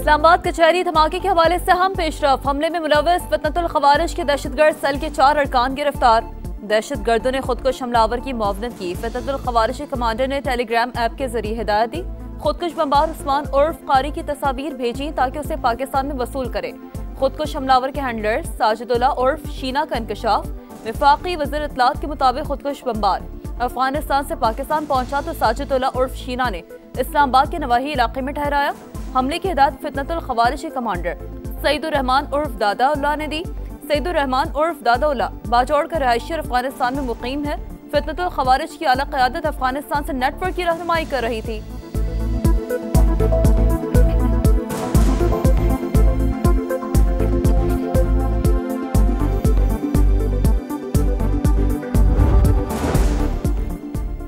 इस्लामाबाद कचहरी धमाके के हवाले से हम पेशरफ। हमले में मुलव्वस फितनतुल खवारिज के दहशतगर्द सेल के 4 अरकान गिरफ्तार। दहशतगर्दों ने खुदकुश हमलावर की मुआवनत की। फितनतुल खवारिज के कमांडर ने टेलीग्राम ऐप के जरिए हिदायत दी। खुदकुश बमबार उस्मान उर्फ कारी की तस्वीर भेजी ताकि उसे पाकिस्तान में वसूल करे। खुदकुश हमलावर के हैंडलर साजिदुल्ला उर्फ शीना का इंकशाफ। वफाकी वज़ीर इत्तलात के मुताबिक खुदकुश बमबार अफगानिस्तान से पाकिस्तान पहुंचा तो साजिदुल्ला उर्फ शीना ने इस्लामाबाद के नवाही इलाके में ठहराया। हमले की हिदायत फितनतुल खवारिज के कमांडर सईदुर रहमान उर्फ दादाउल्लाह ने दी। सईदुर रहमान उर्फ दादाउल्लाह बाजौड़ का रहायशी अफगानिस्तान में मुकीम है। फितनतुल खवारिज की आला क़यादत अफगानिस्तान से नेटवर्क की रहनुमाई कर रही थी।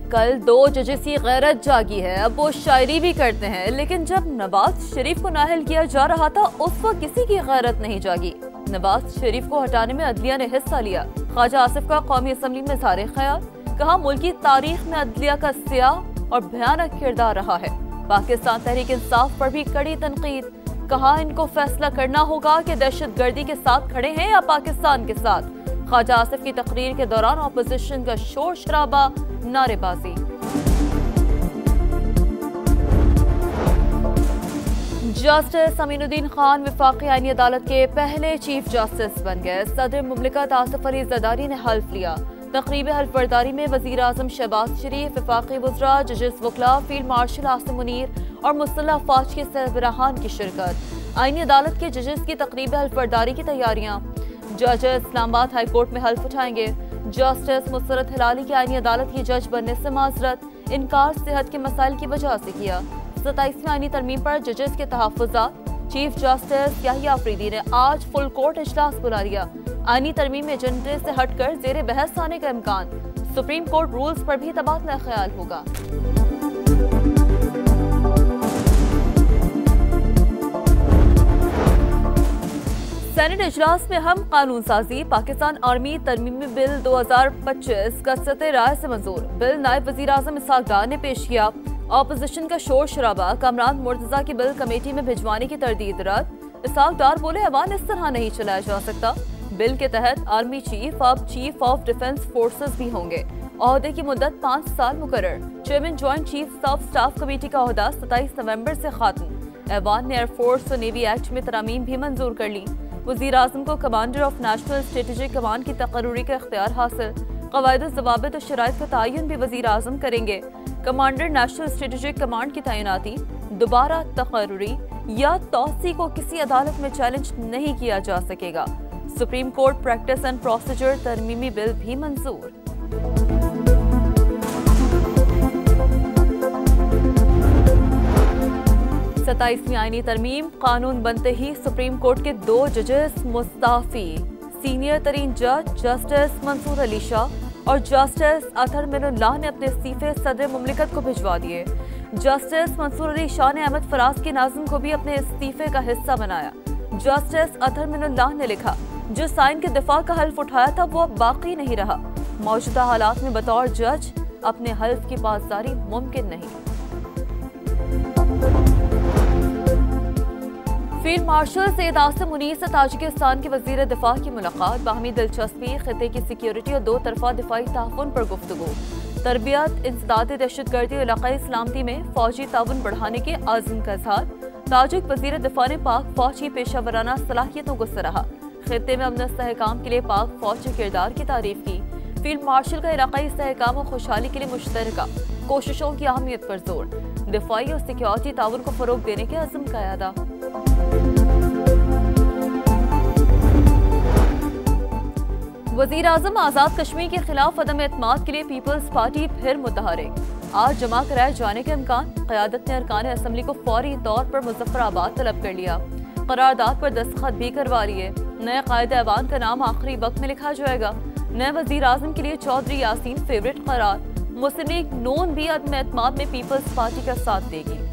कल 2 जजेस की गैरत जागी है। अब वो शायरी भी करते हैं, लेकिन जब नवाज शरीफ को नाअहल किया जा रहा था उस वक्त किसी की गैरत नहीं जागी। नवाज शरीफ को हटाने में अदलिया ने हिस्सा लिया। ख्वाजा आसिफ का कौमी असम्बली में इज़हार ख्याल। कहा मुल्की तारीख में अदलिया का सियाह और भयानक किरदार रहा है। पाकिस्तान तहरीक इंसाफ पर भी कड़ी तनकीद। कहा इनको फैसला करना होगा कि दहशत गर्दी के साथ खड़े हैं या पाकिस्तान के साथ। ख्वाजा आसिफ की तकरीर के दौरान अपोजिशन का शोर शराबा, नारेबाजी। जस्टिस अमीनुद्दीन खान वफाकी आईनी अदालत के पहले चीफ जस्टिस बन गए। सदर मुमलिकत आसिफ अली ज़रदारी ने हल्फ लिया। तकरीब हल्फबरदारी में वज़ीर आज़म शहबाज शरीफ, वफाकी वज़रा, जजेस वकला, फील्ड मार्शल आसिम मुनीर और मुसल्लह फ़ौज के सरबराहान की शिरकत। आईनी अदालत के जजेस की तकरीब हल्फबरदारी की तैयारियाँ। जजेस इस्लामाबाद हाई कोर्ट में हल्फ उठाएंगे। जस्टिस मुसरत हिलाली की आईनी अदालत की जज बनने से माजरत। इनकार सेहत के मसाइल की वजह से किया। 27वीं आईनी तरमीम पर जजेस के तहफ़्फ़ुज़ात। चीफ जस्टिस याहिया अफरीदी ने आज फुल कोर्ट इजलास बुला लिया। आईनी तरमीम एजेंडे से हटकर ज़ेरे बहस आने का इम्कान। सुप्रीम कोर्ट रूल्स पर भी तबादला ख्याल होगा। सेनेट इजलास में हम कानून साजी। पाकिस्तान आर्मी तरमीमी बिल 2025 कसरत राय से मंजूर। बिल नायब वज़ीर आज़म इसहाक डार ने पेश किया। ऑपोजिशन का शोर शराबा। कामरान मुर्तज़ा की बिल कमेटी में भिजवाने की तरदीद रद्द। इसहाक डार बोले ऐवान इस तरह नहीं चलाया जा सकता। बिल के तहत आर्मी चीफ अब चीफ ऑफ डिफेंस फोर्सेस भी होंगे। ओहदे की मुद्दत 5 साल मुकर्रर। Chairman joint chief of staff committee का ओहदा 27 नवंबर से खात्म। ऐवान ने एयरफोर्स और नेवी एक्ट में तरमीम भी मंजूर कर ली। वज़ीर आज़म को commander of national strategic command की तकर्रुरी का इख्तियार हासिल। क़वायद ज़वाबित और शराइत का तयन भी वज़ीर आज़म करेंगे। कमांडर नेशनल स्ट्रेटेजिक कमांड की तैनाती, दोबारा तकर्रुरी या तौसी को किसी अदालत में चैलेंज नहीं किया जा सकेगा। Supreme court practice and procedure तरमीमी बिल भी मंजूर। 27वीं आईनी तरमीम कानून बनते ही सुप्रीम कोर्ट के 2 जजेस मुस्ताफी। सीनियर तरीन जज जस्टिस मंसूर अली शाह और जस्टिस अतहर मिनुल्लाह ने अपने इस्तीफे सदर मुमलिकत को भिजवा दिए। जस्टिस मंसूर अली शाह ने अहमद फराज के नाज़िम को भी अपने इस्तीफे का हिस्सा बनाया। जस्टिस अतहर मिनुल्लाह ने लिखा, जो साइन के दिफा का हल्फ उठाया था वो अब बाकी नहीं रहा। मौजूदा हालात में बतौर जज अपने हल्फ की पासदारी मुमकिन नहीं। फील्ड मार्शल सैयद आसिम मुनीर से ताजिकिस्तान के वज़ीर दिफा की मुलाकात। बाहमी दिलचस्पी, खिते की सिक्योरिटी और 2 तरफा दिफाई ताउन पर गुफ्तगू। तरबियत, इंसदाद दहशतगर्दी और इलाक़ाई सलामती में फ़ौजी ताउन बढ़ाने के आज़म का इज़हार। ताजिक वज़ीर दिफा ने पाक फ़ौज की पेशावराना सलाहियतों को सराहा। खिते में अमन इस्तेहकाम के लिए पाक फ़ौज के किरदार की तारीफ की। फील्ड मार्शल का इलाक़ाई इस्तेहकाम और खुशहाली के लिए मुश्तरका कोशिशों की अहमियत पर जोर। दिफाई और सिक्योरिटी ताउन को फ़रोग़ देने के अज़म का अदा। वज़ीर आज़म आज़ाद कश्मीर के खिलाफ अदम एतमाद के लिए पीपल्स पार्टी फिर मुतहरिक। आज जमा कराए जाने का इम्कान। क़यादत ने अरकान असम्बली को फौरी तौर पर मुज़फ़्फ़राबाद तलब कर लिया। करारदाद पर दस्तखत भी करवा लिए। नए कायद ऐवान का नाम आखिरी वक्त में लिखा जाएगा। नए वज़ीर आज़म के लिए चौधरी यासीन फेवरेट करार। मुस्लिम लीग नून भी अदम एतमाद में पीपल्स पार्टी का साथ देगी।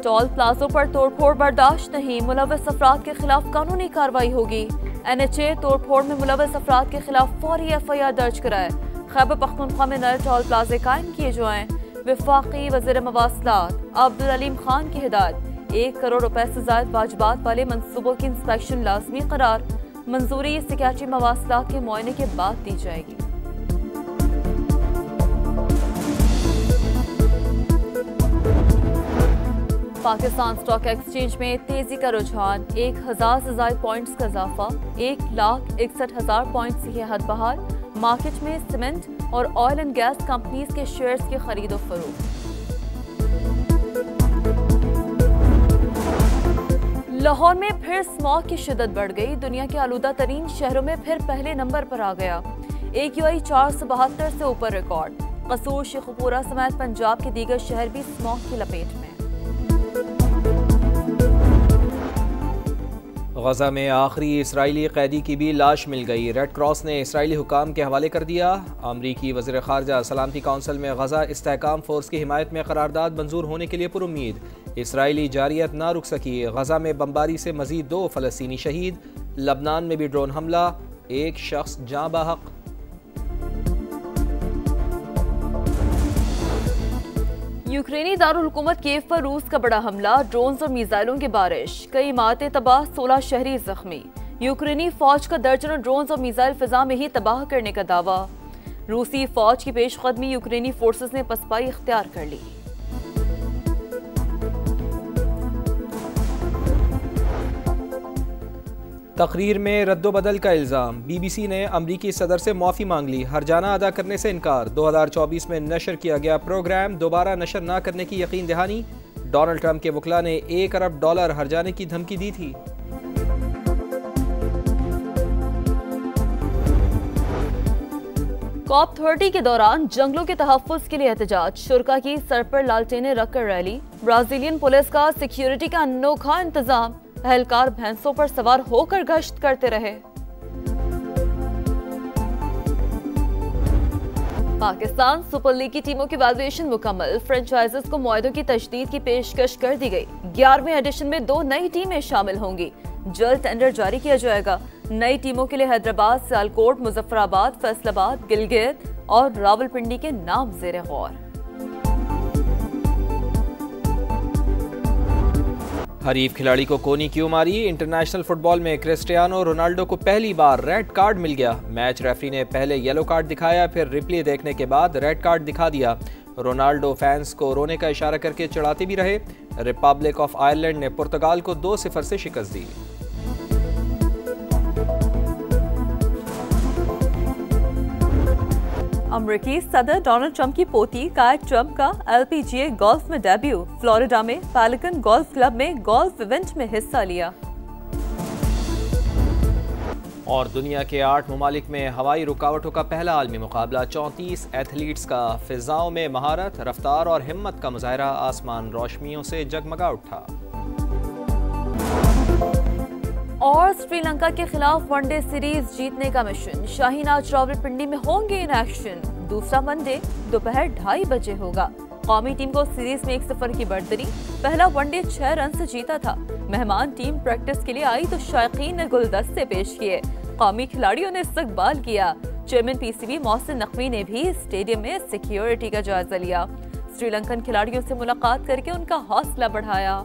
टोल प्लाजों पर तोड़फोड़ बर्दाश्त नहीं। मुलव्वस अफराद के खिलाफ कानूनी कार्रवाई होगी। NHA तोड़फोड़ में मुलव्वस अफराद के खिलाफ फौरी FIR दर्ज कराए। खैबर पख्तूनख्वा में नए टोल प्लाजे कायम किए जाएं। वफाकी वज़ीर मवासलात अब्दुल अलीम खान की हिदायत 1 करोड़ रुपए से ज़ायद वाजिबात वाले मंसूबों की इंस्पेक्शन लाजमी करार। मंजूरी सेक्रेटरी मवासलात के मुआयने के बाद दी जाएगी। पाकिस्तान स्टॉक एक्सचेंज में तेजी का रुझान, 1000 से ज्यादा पॉइंट्स का इजाफा, 1,61,000 पॉइंट्स की हद बहाल। मार्केट में सीमेंट और ऑयल एंड गैस कंपनीज के शेयर्स की खरीद और फरोख्त। लाहौर में फिर स्मॉग की शिद्दत बढ़ गई, दुनिया के आलूदा तरीन शहरों में फिर पहले नंबर पर आ गया। AQI 472 से ऊपर रिकॉर्ड। कसूर, शेखुपुरा समेत पंजाब के दीगर शहर भी स्मॉग की लपेट में। गजा में आखिरी इसराइली कैदी की भी लाश मिल गई। रेड क्रॉस ने इसराइली हुकाम के हवाले कर दिया। अमरीकी वज़ीर ख़ारजा सलामती काउंसिल में गजा इस्तेहकाम फोर्स की हिमायत में करारदाद मंजूर होने के लिए पुरुम्मीद। इसराइली जारियत ना रुक सकी, गजा में बमबारी से मजीद 2 फ़लस्तीनी शहीद। लबनान में भी ड्रोन हमला, 1 शख्स जाँ बहक। यूक्रेनी दारुल हुकूमत कीव पर रूस का बड़ा हमला, ड्रोन्स और मिसाइलों की बारिश, कई इमारतें तबाह, 16 शहरी जख्मी। यूक्रेनी फौज का दर्जनों ड्रोन्स और मिसाइल फिजा में ही तबाह करने का दावा। रूसी फौज की पेशकदमी यूक्रेनी फोर्सेस ने पसपाई इख्तियार कर ली। तकरीर में रद्दोबदल का इल्ज़ाम, BBC ने अमरीकी सदर से माफ़ी मांग ली, हर्जाना अदा करने से इनकार। 2024 में नशर किया गया प्रोग्राम दोबारा नशर न करने की यकीन दहानी। डोनाल्ड ट्रंप के वकला ने $1 अरब हर्जाने की धमकी दी थी। COP30 के दौरान जंगलों के तहफ़्फ़ुज़ के लिए एहतजाज, शुरका की सर पर लालटेनें रखकर रैली। ब्राज़ीलियन पुलिस का सिक्योरिटी का अनोखा इंतजाम, एहलकार भैंसों पर सवार होकर गश्त करते रहे। पाकिस्तान सुपर लीग की टीमों की वैल्यूएशन मुकम्मल, फ्रेंचाइजीज को मुआहदों की तजदीद की पेशकश कर दी गई। 11वें एडिशन में 2 नई टीमें शामिल होंगी, जल्द टेंडर जारी किया जाएगा। नई टीमों के लिए हैदराबाद, सियालकोट, मुजफ्फराबाद, फैसलाबाद, गिलगित और रावलपिंडी के नाम ज़ेरे गौर। हरीफ खिलाड़ी को कोनी क्यों मारी? इंटरनेशनल फुटबॉल में क्रिस्टियानो रोनाल्डो को पहली बार रेड कार्ड मिल गया। मैच रेफरी ने पहले येलो कार्ड दिखाया, फिर रिप्ले देखने के बाद रेड कार्ड दिखा दिया। रोनाल्डो फैंस को रोने का इशारा करके चिढ़ाते भी रहे। रिपब्लिक ऑफ आयरलैंड ने पुर्तगाल को 2-0 से शिकस्त दी। अमेरिकी सदर डोनाल्ड ट्रंप की पोती काया ट्रंप का LPGA गोल्फ में डेब्यू, फ्लोरिडा में पैलिकन गोल्फ क्लब में गोल्फ इवेंट में हिस्सा लिया। और दुनिया के 8 ममालिक में हवाई रुकावटों का पहला आलमी मुकाबला, 34 एथलीट्स का फिजाओं में महारत, रफ्तार और हिम्मत का मुजाहरा, आसमान रोशनियों से जगमगा उठा। और श्रीलंका के खिलाफ वनडे सीरीज जीतने का मिशन, शाहीन आज रावलपिंडी में होंगे इन एक्शन। दूसरा वनडे दोपहर 2:30 बजे होगा। कौमी टीम को सीरीज में 1-0 की बढ़तरी, पहला वनडे 6 रन से जीता था। मेहमान टीम प्रैक्टिस के लिए आई तो शायकीन ने गुलदस्ते पेश किए, कौमी खिलाड़ियों ने इस्तकबाल किया। चेयरमैन PCB मोहसिन नकवी ने भी स्टेडियम में सिक्योरिटी का जायजा लिया, श्रीलंकन खिलाड़ियों से मुलाकात करके उनका हौसला बढ़ाया।